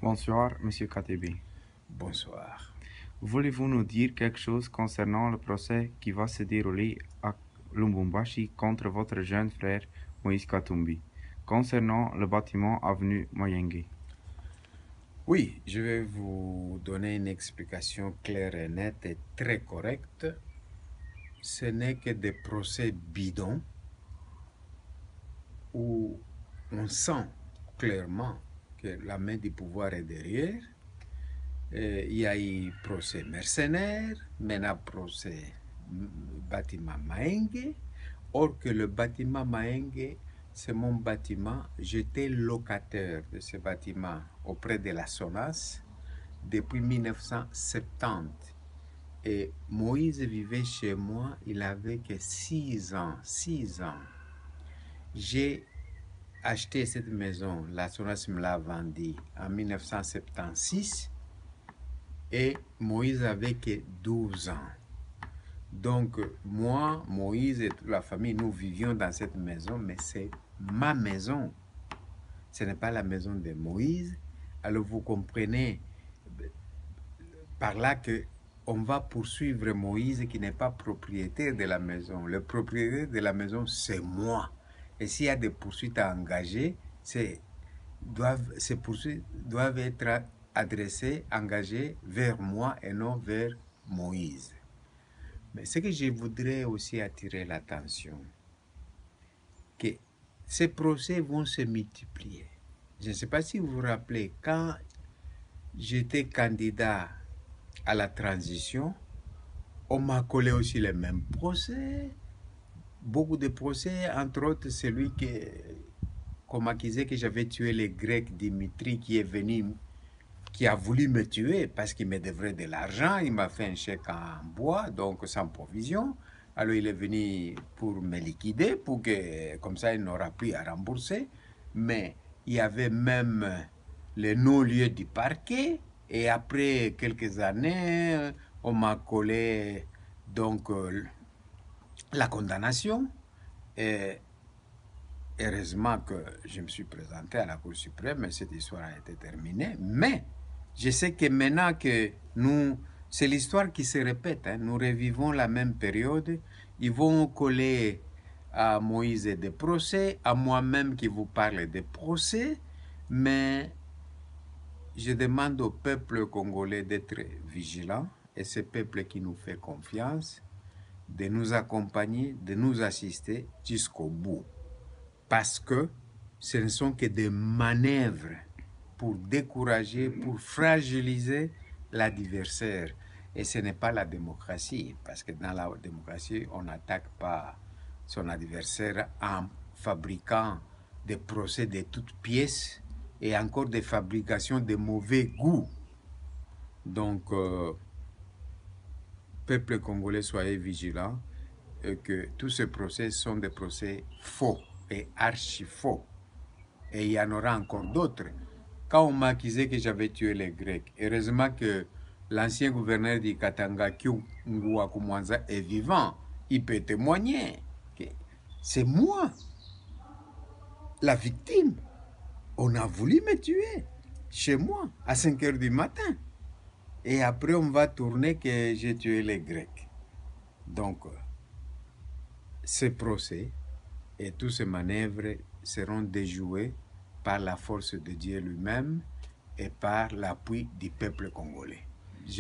Bonsoir, Monsieur Katebe. Bonsoir. Voulez-vous nous dire quelque chose concernant le procès qui va se dérouler à Lubumbashi contre votre jeune frère Moïse Katumbi, concernant le bâtiment avenue Mayenge? Oui, je vais vous donner une explication claire et nette et très correcte. Ce n'est que des procès bidons où on sent clairement que la main du pouvoir est derrière. Il y a eu procès mercenaire, maintenant procès bâtiment Mahenge. Or que le bâtiment Mahenge, c'est mon bâtiment. J'étais locataire de ce bâtiment auprès de la SONAS depuis 1970. Et Moïse vivait chez moi, il avait que 6 ans. 6 ans. J'ai acheté cette maison, la SONAS me l'a vendue en 1976 et Moïse avait que 12 ans. Donc, moi, Moïse et toute la famille, nous vivions dans cette maison, mais c'est ma maison. Ce n'est pas la maison de Moïse. Alors, vous comprenez par là que on va poursuivre Moïse qui n'est pas propriétaire de la maison. Le propriétaire de la maison, c'est moi. Et s'il y a des poursuites à engager, ces poursuites doivent être adressées, engagées vers moi et non vers Moïse. Mais ce que je voudrais aussi attirer l'attention, que ces procès vont se multiplier. Je ne sais pas si vous vous rappelez, quand j'étais candidat à la transition, on m'a collé aussi les mêmes procès, beaucoup de procès, entre autres celui qu'on m'accusait que j'avais tué le grec Dimitri qui est venu, qui a voulu me tuer parce qu'il me devrait de l'argent, il m'a fait un chèque en bois, donc sans provision. Alors il est venu pour me liquider, pour que comme ça il n'aura plus à rembourser. Mais il y avait même le non-lieu du parquet. Et après quelques années, on m'a collé donc la condamnation. Et heureusement que je me suis présenté à la Cour suprême et cette histoire a été terminée. Mais je sais que maintenant que c'est l'histoire qui se répète, hein, nous revivons la même période. Ils vont coller à Moïse des procès, à moi-même qui vous parle des procès, mais je demande au peuple congolais d'être vigilant et ce peuple qui nous fait confiance, de nous accompagner, de nous assister jusqu'au bout. Parce que ce ne sont que des manœuvres pour décourager, pour fragiliser l'adversaire. Et ce n'est pas la démocratie, parce que dans la démocratie, on n'attaque pas son adversaire en fabriquant des procès de toutes pièces et encore des fabrications de mauvais goût. Donc, peuple congolais, soyez vigilants et que tous ces procès sont des procès faux et archi faux. Et il y en aura encore d'autres. Quand on m'a accusé que j'avais tué les Grecs, heureusement que l'ancien gouverneur du Katanga, Kyungwa Kumwanza, est vivant. Il peut témoigner que c'est moi, la victime. On a voulu me tuer chez moi à 5 heures du matin. Et après, on va tourner que j'ai tué les Grecs. Donc, ces procès et toutes ces manœuvres seront déjoués par la force de Dieu lui-même et par l'appui du peuple congolais.